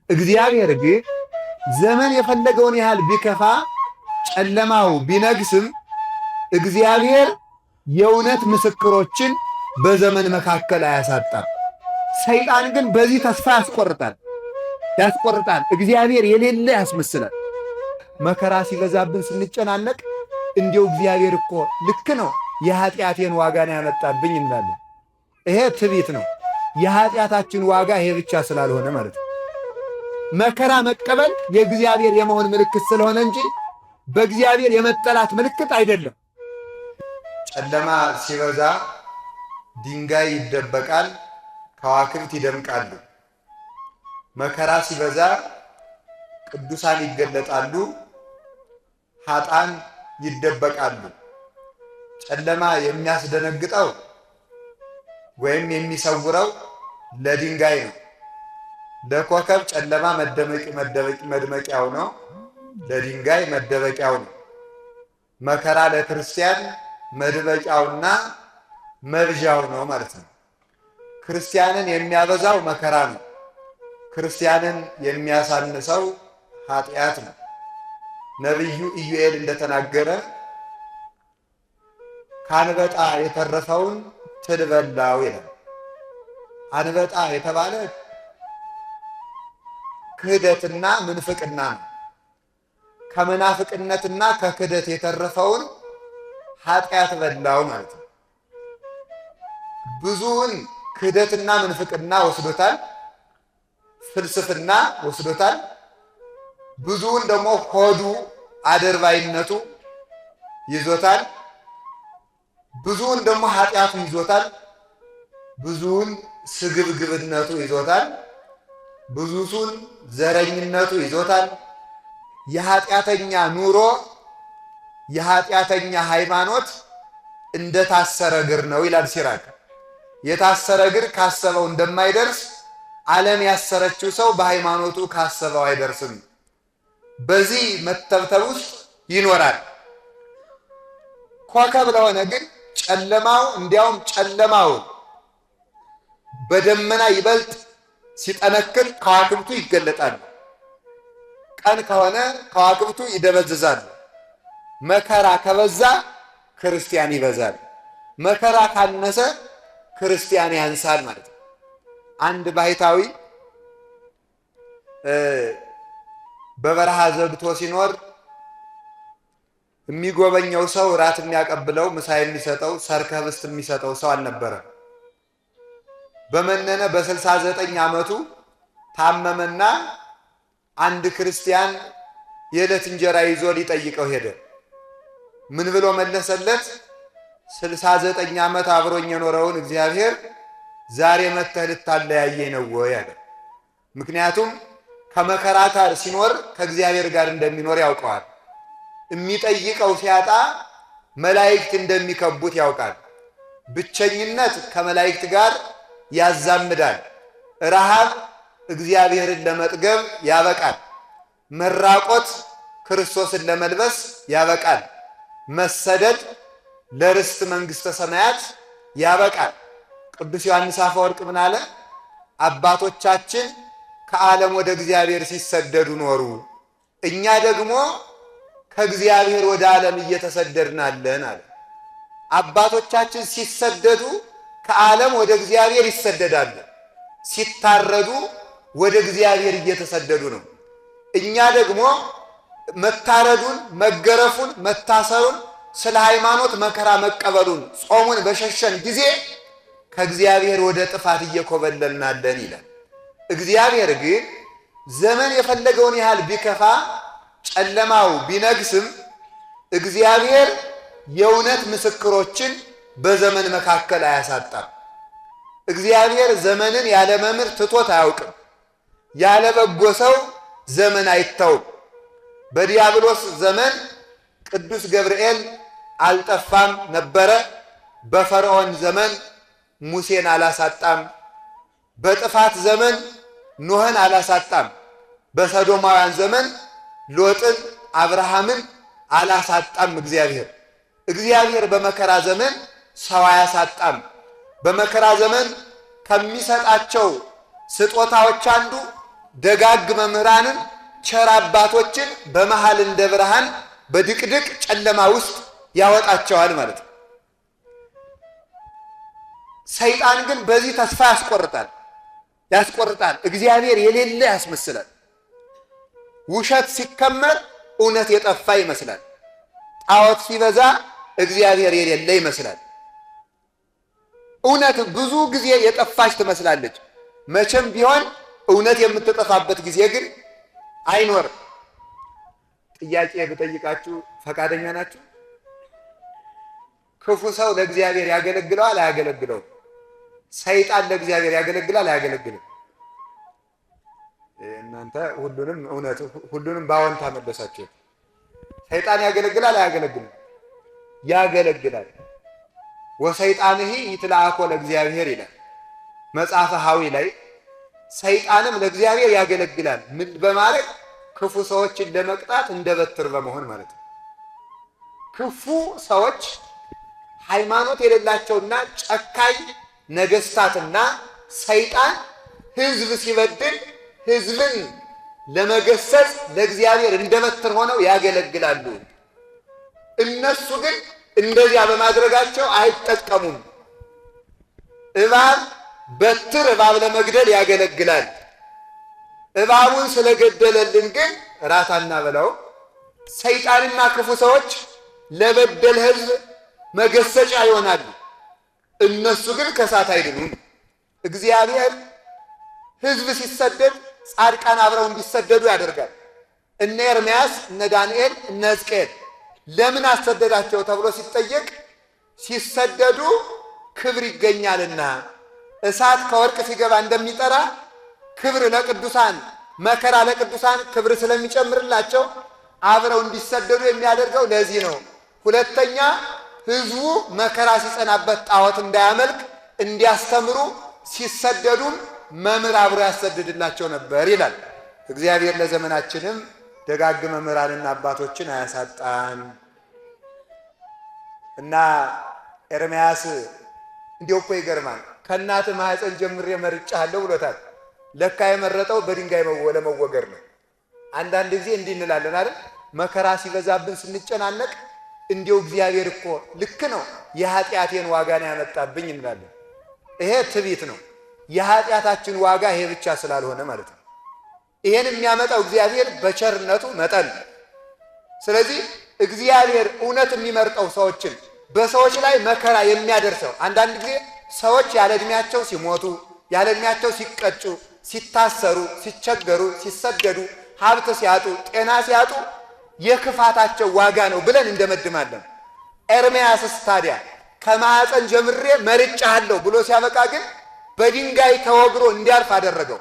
እግዚአብሔር ግን ዘመን የፈለገውን ያህል ቢከፋ ጨለማው ቢነግስም እግዚአብሔር የእውነት ምስክሮችን በዘመን መካከል አያሳጣም። ሰይጣን ግን በዚህ ተስፋ ያስቆርጣል። እግዚአብሔር የሌለ ያስመስላል። መከራ ሲበዛብን ስንጨናነቅ እንዲው እግዚአብሔር እኮ ልክ ነው የኃጢአቴን ዋጋን ያመጣብኝ እንላለን። ይሄ ትዕቢት ነው። የኃጢአታችን ዋጋ ይሄ ብቻ ስላልሆነ ማለት ነው። መከራ መቀበል የእግዚአብሔር የመሆን ምልክት ስለሆነ እንጂ በእግዚአብሔር የመጠላት ምልክት አይደለም። ጨለማ ሲበዛ ድንጋይ ይደበቃል፣ ከዋክብት ይደምቃሉ። መከራ ሲበዛ ቅዱሳን ይገለጣሉ፣ ኃጥአን ይደበቃሉ። ጨለማ የሚያስደነግጠው ወይም የሚሰውረው ለድንጋይ ነው። ለኮከብ ጨለማ መድመቂያው ነው፣ ለድንጋይ መደበቂያው ነው። መከራ ለክርስቲያን መድበቂያውና መብዣው ነው ማለት ነው። ክርስቲያንን የሚያበዛው መከራ ነው። ክርስቲያንን የሚያሳንሰው ኃጢአት ነው። ነቢዩ ኢዩኤል እንደተናገረ ከአንበጣ የተረፈውን ትል በላው ይላል። አንበጣ የተባለ ክህደትና ምንፍቅና ነው። ከመናፍቅነትና ከክህደት የተረፈውን ኃጢአት በላው ማለት ነው። ብዙውን ክህደትና ምንፍቅና ወስዶታል፣ ፍልስፍና ወስዶታል። ብዙውን ደግሞ ሆዱ አደርባይነቱ ይዞታል። ብዙውን ደግሞ ኃጢአቱ ይዞታል። ብዙውን ስግብግብነቱ ይዞታል። ብዙውን ዘረኝነቱ ይዞታል። የኃጢአተኛ ኑሮ የኃጢአተኛ ሃይማኖት እንደታሰረ እግር ነው ይላል ሲራክ። የታሰረ እግር ካሰበው እንደማይደርስ ዓለም ያሰረችው ሰው በሃይማኖቱ ካሰበው አይደርስም። በዚህ መተብተብ ውስጥ ይኖራል። ኮከብ ለሆነ ግን ጨለማው እንዲያውም ጨለማው በደመና ይበልጥ ሲጠነክር ከዋክብቱ ይገለጣሉ። ቀን ከሆነ ከዋክብቱ ይደበዝዛሉ። መከራ ከበዛ ክርስቲያን ይበዛል። መከራ ካነሰ ክርስቲያን ያንሳል ማለት ነው። አንድ ባሕታዊ በበረሃ ዘግቶ ሲኖር የሚጎበኘው ሰው ራት የሚያቀብለው ምሳ የሚሰጠው ሠርከ ኅብስት የሚሰጠው ሰው አልነበረም። በመነነ በ69 ዓመቱ ታመመና አንድ ክርስቲያን የዕለት እንጀራ ይዞ ሊጠይቀው ሄደ። ምን ብሎ መለሰለት? 69 ዓመት አብሮኝ የኖረውን እግዚአብሔር ዛሬ መጥተህ ልታለያየኝ ነው ወይ አለ። ምክንያቱም ከመከራ ጋር ሲኖር ከእግዚአብሔር ጋር እንደሚኖር ያውቀዋል። የሚጠይቀው ሲያጣ መላእክት እንደሚከቡት ያውቃል። ብቸኝነት ከመላእክት ጋር ያዛምዳል። ረሃብ እግዚአብሔርን ለመጥገብ ያበቃል። መራቆት ክርስቶስን ለመልበስ ያበቃል። መሰደድ ለርስት መንግሥተ ሰማያት ያበቃል። ቅዱስ ዮሐንስ አፈወርቅ ምን አለ? አባቶቻችን ከዓለም ወደ እግዚአብሔር ሲሰደዱ ኖሩ፣ እኛ ደግሞ ከእግዚአብሔር ወደ ዓለም እየተሰደድናለን አለ። አባቶቻችን ሲሰደዱ ከዓለም ወደ እግዚአብሔር ይሰደዳሉ። ሲታረዱ ወደ እግዚአብሔር እየተሰደዱ ነው። እኛ ደግሞ መታረዱን፣ መገረፉን፣ መታሰሩን፣ ስለ ሃይማኖት መከራ መቀበሉን፣ ጾሙን በሸሸን ጊዜ ከእግዚአብሔር ወደ ጥፋት እየኮበለልናለን ይላል። እግዚአብሔር ግን ዘመን የፈለገውን ያህል ቢከፋ ጨለማው ቢነግስም እግዚአብሔር የእውነት ምስክሮችን በዘመን መካከል አያሳጣም። እግዚአብሔር ዘመንን ያለ መምህር ትቶት አያውቅም። ያለ በጎ ሰው ዘመን አይተውም። በዲያብሎስ ዘመን ቅዱስ ገብርኤል አልጠፋም ነበረ። በፈርዖን ዘመን ሙሴን አላሳጣም። በጥፋት ዘመን ኖህን አላሳጣም። በሰዶማውያን ዘመን ሎጥን፣ አብርሃምን አላሳጣም። እግዚአብሔር በመከራ ዘመን ሰው አያሳጣም። በመከራ ዘመን ከሚሰጣቸው ስጦታዎች አንዱ ደጋግ መምህራንን ቸር አባቶችን በመሃል እንደ ብርሃን በድቅድቅ ጨለማ ውስጥ ያወጣቸዋል ማለት ነው። ሰይጣን ግን በዚህ ተስፋ ያስቆርጣል። እግዚአብሔር የሌለ ያስመስላል። ውሸት ሲከመር እውነት የጠፋ ይመስላል። ጣዖት ሲበዛ እግዚአብሔር የሌለ ይመስላል። እውነት ብዙ ጊዜ የጠፋች ትመስላለች። መቼም ቢሆን እውነት የምትጠፋበት ጊዜ ግን አይኖርም። ጥያቄ ብጠይቃችሁ ፈቃደኛ ናችሁ? ክፉ ሰው ለእግዚአብሔር ያገለግለዋል አያገለግለውም? ሰይጣን ለእግዚአብሔር ያገለግላል አያገለግልም? እናንተ ሁሉንም በአዎንታ መለሳችሁ። ሰይጣን ያገለግላል አያገለግልም? ያገለግላል። ወሰይጣንህ ይትለአኮ ለእግዚአብሔር ይላል መጽሐፈ ሐዊ ላይ። ሰይጣንም ለእግዚአብሔር ያገለግላል። ምን በማለት? ክፉ ሰዎችን ለመቅጣት እንደ በትር በመሆን ማለት ነው። ክፉ ሰዎች ሃይማኖት የሌላቸውና ጨካኝ ነገስታትና ሰይጣን ህዝብ ሲበድል ህዝብን ለመገሰጽ ለእግዚአብሔር እንደ በትር ሆነው ያገለግላሉ። እነሱ ግን እንደዚያ በማድረጋቸው አይጠቀሙም። በትር እባብ ለመግደል ያገለግላል። እባቡን ስለገደለልን ግን ራት አናበላው። ሰይጣንና ክፉ ሰዎች ለበደል ህዝብ መገሰጫ ይሆናሉ። እነሱ ግን ከእሳት አይድኑም። እግዚአብሔር ህዝብ ሲሰደድ ጻድቃን አብረው እንዲሰደዱ ያደርጋል። እነ ኤርምያስ፣ እነ ዳንኤል፣ እነ ሕዝቅኤል ለምን አሰደዳቸው ተብሎ ሲጠየቅ ሲሰደዱ ክብር ይገኛልና እሳት ከወርቅ ሲገባ እንደሚጠራ ክብር ለቅዱሳን መከራ ለቅዱሳን ክብር ስለሚጨምርላቸው አብረው እንዲሰደዱ የሚያደርገው ለዚህ ነው። ሁለተኛ ህዝቡ መከራ ሲጸናበት ጣዖት እንዳያመልክ እንዲያስተምሩ ሲሰደዱም መምህር አብሮ ያሰድድላቸው ነበር ይላል። እግዚአብሔር ለዘመናችንም ደጋግ መምህራንና አባቶችን አያሳጣን እና ኤርምያስ እንዲያው እኮ ይገርማል። ከእናት ማህፀን ጀምሬ መርጬሃለሁ ብሎታል። ለካ የመረጠው በድንጋይ ለመወገር ነው። አንዳንድ ጊዜ እንዲህ እንላለን አይደል? መከራ ሲበዛብን ስንጨናነቅ እንዲያው እግዚአብሔር እኮ ልክ ነው የኃጢአቴን ዋጋ ነው ያመጣብኝ እንላለን። ይሄ ትዕቢት ነው። የኃጢአታችን ዋጋ ይሄ ብቻ ስላልሆነ ማለት ነው። ይሄን የሚያመጣው እግዚአብሔር በቸርነቱ መጠን። ስለዚህ እግዚአብሔር እውነት የሚመርጠው ሰዎችን በሰዎች ላይ መከራ የሚያደርሰው አንዳንድ ጊዜ ሰዎች ያለ ዕድሜያቸው ሲሞቱ፣ ያለ ዕድሜያቸው ሲቀጩ፣ ሲታሰሩ፣ ሲቸገሩ፣ ሲሰደዱ፣ ሀብት ሲያጡ፣ ጤና ሲያጡ የክፋታቸው ዋጋ ነው ብለን እንደመድማለን። ኤርምያስስ ታዲያ ከማኅፀን ጀምሬ መርጬሃለሁ ብሎ ሲያበቃ ግን በድንጋይ ተወግሮ እንዲያልፍ አደረገው።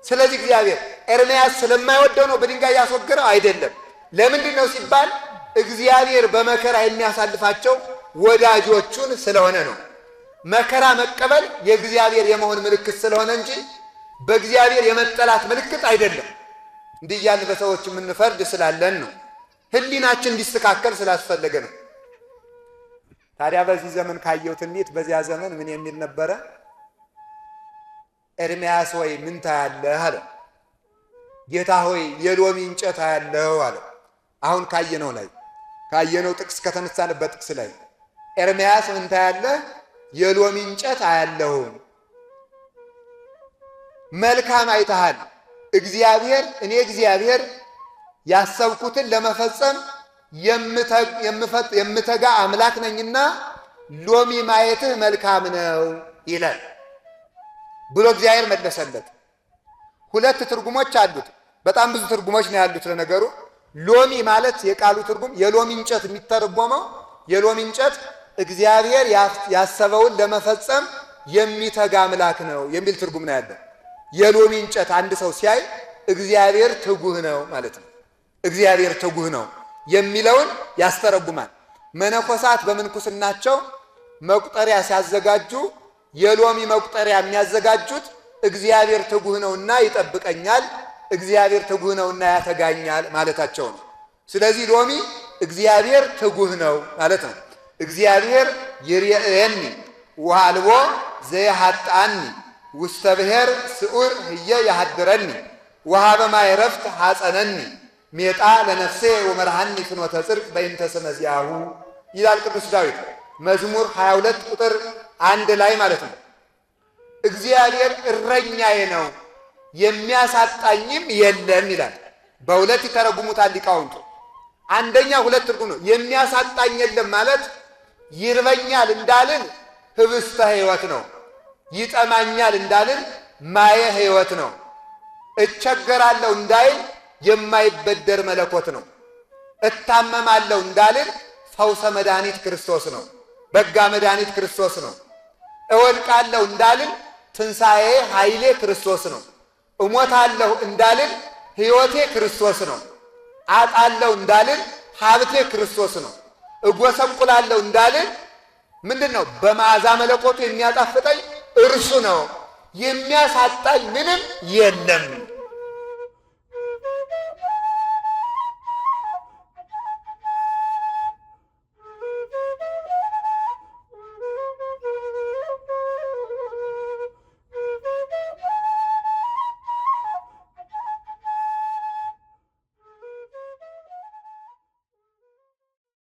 ስለዚህ እግዚአብሔር ኤርምያስ ስለማይወደው ነው በድንጋይ ያስወገረው አይደለም። ለምንድን ነው ሲባል እግዚአብሔር በመከራ የሚያሳልፋቸው ወዳጆቹን ስለሆነ ነው። መከራ መቀበል የእግዚአብሔር የመሆን ምልክት ስለሆነ እንጂ በእግዚአብሔር የመጠላት ምልክት አይደለም። እንዲህ እያልን በሰዎች የምንፈርድ ስላለን ነው። ሕሊናችን እንዲስተካከል ስላስፈለገ ነው። ታዲያ በዚህ ዘመን ካየው ትንቢት በዚያ ዘመን ምን የሚል ነበረ? ኤርምያስ ሆይ ምን ታያለህ አለ። ጌታ ሆይ የሎሚ እንጨት አያለሁ አለ። አሁን ካየነው ጥቅስ ከተነሳንበት ጥቅስ ላይ ኤርምያስ ምን ታያለህ? የሎሚ እንጨት አያለሁ። መልካም አይተሃል። እኔ እግዚአብሔር ያሰብኩትን ለመፈጸም የምተጋ አምላክ ነኝና ሎሚ ማየትህ መልካም ነው ይላል ብሎ እግዚአብሔር መለሰለት። ሁለት ትርጉሞች አሉት። በጣም ብዙ ትርጉሞች ነው ያሉት ለነገሩ። ሎሚ ማለት የቃሉ ትርጉም የሎሚ እንጨት የሚተረጎመው የሎሚ እንጨት እግዚአብሔር ያሰበውን ለመፈጸም የሚተጋ አምላክ ነው የሚል ትርጉም ነው ያለው። የሎሚ እንጨት አንድ ሰው ሲያይ እግዚአብሔር ትጉህ ነው ማለት ነው። እግዚአብሔር ትጉህ ነው የሚለውን ያስተረጉማል። መነኮሳት በምንኩስናቸው መቁጠሪያ ሲያዘጋጁ የሎሚ መቁጠሪያ የሚያዘጋጁት እግዚአብሔር ትጉህ ነውና ይጠብቀኛል፣ እግዚአብሔር ትጉህ ነውና ያተጋኛል ማለታቸው ነው። ስለዚህ ሎሚ እግዚአብሔር ትጉህ ነው ማለት ነው። እግዚአብሔር ይርኤኒ ወአልቦ ዘየሐጣኒ ውስተ ብሔር ስዑር ህየ ያሐድረኒ ወሀበ ማየ ዕረፍት ሐፀነኒ ሜጣ ለነፍሴ ወመርሃኒ ፍኖተ ጽድቅ በእንተ ስመ ዚአሁ ይላል ቅዱስ ዳዊት መዝሙር 22 ቁጥር 1 ላይ ማለት ነው። እግዚአብሔር እረኛዬ ነው የሚያሳጣኝም የለም ይላል። በሁለት ይተረጉሙታል ሊቃውንቱ። አንደኛ ሁለት ትርጉም ነው። የሚያሳጣኝ የለም ማለት ይርበኛል እንዳልን ህብስተ ሕይወት ነው። ይጠማኛል እንዳልን ማየ ሕይወት ነው። እቸገራለሁ እንዳይል የማይበደር መለኮት ነው። እታመማለሁ እንዳልን ፈውሰ መድኃኒት ክርስቶስ ነው። በጋ መድኃኒት ክርስቶስ ነው። እወድቃለሁ እንዳልን ትንሣኤ ኃይሌ ክርስቶስ ነው። እሞታለሁ እንዳልን ሕይወቴ ክርስቶስ ነው። አጣለሁ እንዳልን ሀብቴ ክርስቶስ ነው። እጎሰቁላለሁ እንዳልን ምንድን ነው? በመዓዛ መለኮቱ የሚያጣፍጠኝ እርሱ ነው። የሚያሳጣኝ ምንም የለም።